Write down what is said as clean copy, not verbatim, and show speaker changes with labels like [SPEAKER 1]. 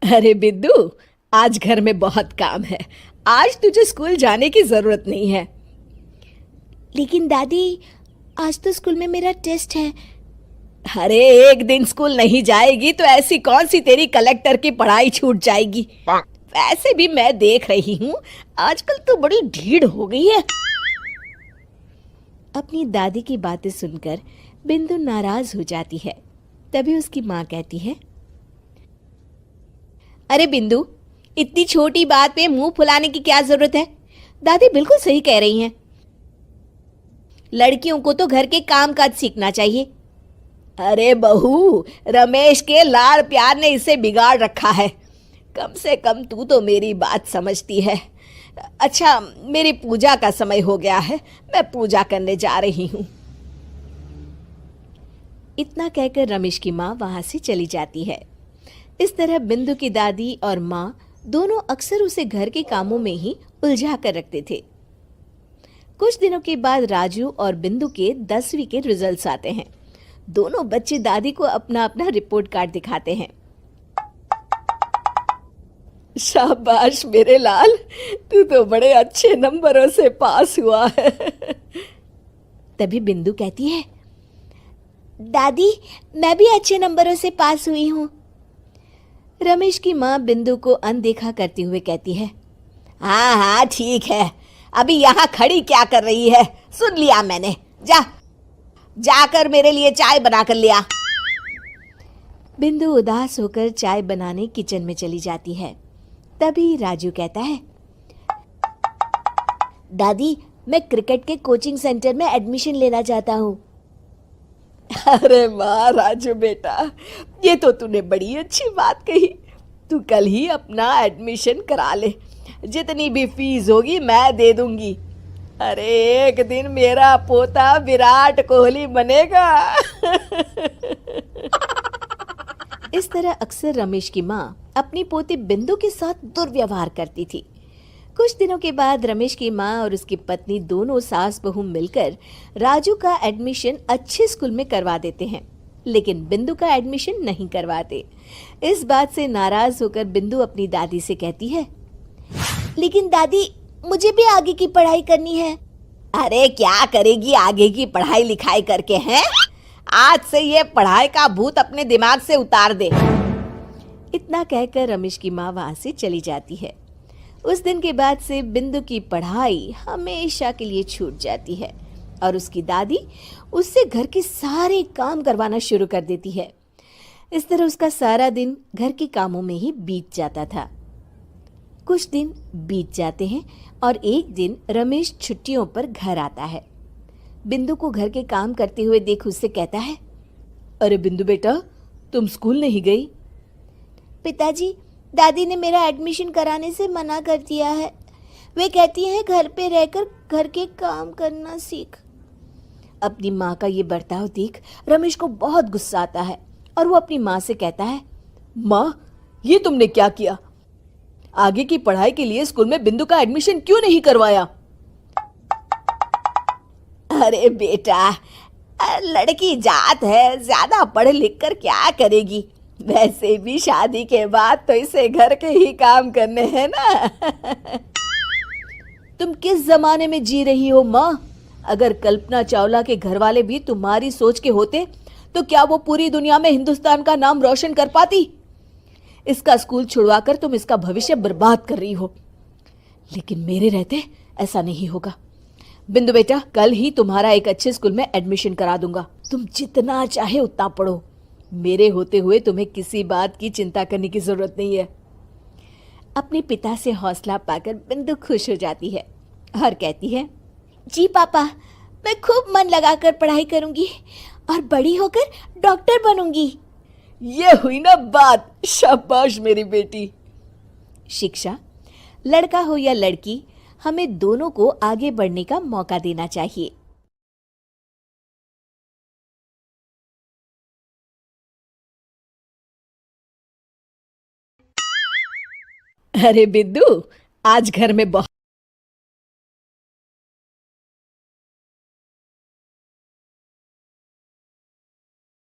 [SPEAKER 1] अरे बिद्दू, आज घर में बहुत काम है। आज तुझे स्कूल जाने की जरूरत नहीं है।
[SPEAKER 2] लेकिन दादी, आज तो स्कूल में मेरा टेस्ट है।
[SPEAKER 1] अरे एक दिन स्कूल नहीं जाएगी तो ऐसी कौन सी तेरी कलेक्टर की पढ़ाई छूट जाएगी। वैसे भी मैं देख रही हूँ आजकल तो बड़ी ढीठ हो गई है।
[SPEAKER 2] अपनी दादी की बातें सुनकर बिंदु नाराज हो जाती है। तभी उसकी माँ कहती है,
[SPEAKER 1] अरे बिंदु, इतनी छोटी बात पे मुंह फुलाने की क्या जरूरत है। दादी बिल्कुल सही कह रही हैं। लड़कियों को तो घर के काम काज सीखना चाहिए। अरे बहू, रमेश के लाड़ प्यार ने इसे बिगाड़ रखा है। कम से कम तू तो मेरी बात समझती है। अच्छा, मेरी पूजा का समय हो गया है, मैं पूजा करने जा रही हूँ।
[SPEAKER 2] इतना कहकर रमेश की माँ वहां से चली जाती है। इस तरह बिंदु की दादी और माँ दोनों अक्सर उसे घर के कामों में ही उलझा कर रखते थे। कुछ दिनों के बाद राजू और बिंदु के 10वीं के रिजल्ट्स आते हैं। दोनों बच्चे दादी को अपना अपना रिपोर्ट कार्ड दिखाते हैं।
[SPEAKER 1] शाबाश मेरे लाल, तू तो बड़े अच्छे नंबरों से पास हुआ है।
[SPEAKER 2] तभी बिंदु कहती है, दादी, मैं भी अच्छे नंबरों से पास हुई हूँ। रमेश की माँ बिंदु को अनदेखा करते हुए कहती है,
[SPEAKER 1] हाँ हाँ ठीक है, अभी यहाँ खड़ी क्या कर रही है, सुन लिया मैंने। जाकर मेरे लिए चाय बना कर लिया।
[SPEAKER 2] बिंदु उदास होकर चाय बनाने किचन में चली जाती है। तभी राजू कहता है, दादी, मैं क्रिकेट के कोचिंग सेंटर में एडमिशन लेना चाहता हूँ।
[SPEAKER 1] अरे वाह राजू बेटा, ये तो तूने बड़ी अच्छी बात कही। तू कल ही अपना एडमिशन करा ले, जितनी भी फीस होगी मैं दे दूंगी। अरे एक दिन मेरा पोता विराट कोहली बनेगा।
[SPEAKER 2] इस तरह अक्सर रमेश की माँ अपनी पोती बिंदु के साथ दुर्व्यवहार करती थी। कुछ दिनों के बाद रमेश की माँ और उसकी पत्नी दोनों सास बहू मिलकर राजू का एडमिशन अच्छे स्कूल में करवा देते हैं, लेकिन बिंदु का एडमिशन नहीं करवाते। इस बात से नाराज होकर बिंदु अपनी दादी से कहती है, लेकिन दादी, मुझे भी आगे की पढ़ाई करनी है।
[SPEAKER 1] अरे क्या करेगी आगे की पढ़ाई लिखाई करके, हैं? आज से ये पढ़ाई का भूत अपने दिमाग से उतार दे।
[SPEAKER 2] इतना कहकर रमेश की माँ वहां से चली जाती है। उस दिन के बाद से बिंदु की पढ़ाई हमेशा के लिए छूट जाती है और उसकी दादी उससे घर के सारे काम करवाना शुरू कर देती है। इस तरह उसका सारा दिन घर के कामों में ही बीत जाता था। कुछ दिन बीत जाते हैं और एक दिन रमेश छुट्टियों पर घर आता है। बिंदु को घर के काम करते हुए देख उससे कहता है,
[SPEAKER 1] अरे बिंदु बेटा, तुम स्कूल नहीं गई?
[SPEAKER 2] पिताजी, दादी ने मेरा एडमिशन कराने से मना कर दिया है। वे कहती हैं घर पे रहकर घर के काम करना सीख। अपनी माँ का ये बर्ताव देख रमेश को बहुत गुस्सा आता है और वो अपनी माँ से कहता है,
[SPEAKER 1] माँ, ये तुमने क्या किया? आगे की पढ़ाई के लिए स्कूल में बिंदु का एडमिशन क्यों नहीं करवाया? अरे बेटा, लड़की जात है, ज्यादा पढ़ लिख कर क्या करेगी। वैसे भी शादी के बाद तो इसे घर के ही काम करने हैं ना। तुम किस जमाने में जी रही हो माँ? अगर कल्पना चावला के घर वाले भी तुम्हारी सोच के होते तो क्या वो पूरी दुनिया में हिंदुस्तान का नाम रोशन कर पाती? इसका स्कूल छुड़वाकर तुम इसका भविष्य बर्बाद कर रही हो, लेकिन मेरे रहते ऐसा नहीं होगा। बिंदु बेटा, कल ही तुम्हारा एक अच्छे स्कूल में एडमिशन करा दूंगा। तुम जितना चाहे उतना पढ़ो। मेरे होते हुए तुम्हें किसी बात की चिंता करने की जरूरत नहीं है। अपने पिता से हौसला पाकर बिंदु खुश हो जाती है और कहती है, जी पापा, मैं खूब मन लगाकर पढ़ाई करूंगी और बड़ी होकर डॉक्टर बनूंगी। ये हुई ना बात, शाबाश मेरी बेटी।
[SPEAKER 2] शिक्षा, लड़का हो या लड़की, हमें दोनों को आगे बढ़ने का मौका देना चाहिए।
[SPEAKER 1] अरे बिद्दू, आज घर में बहुत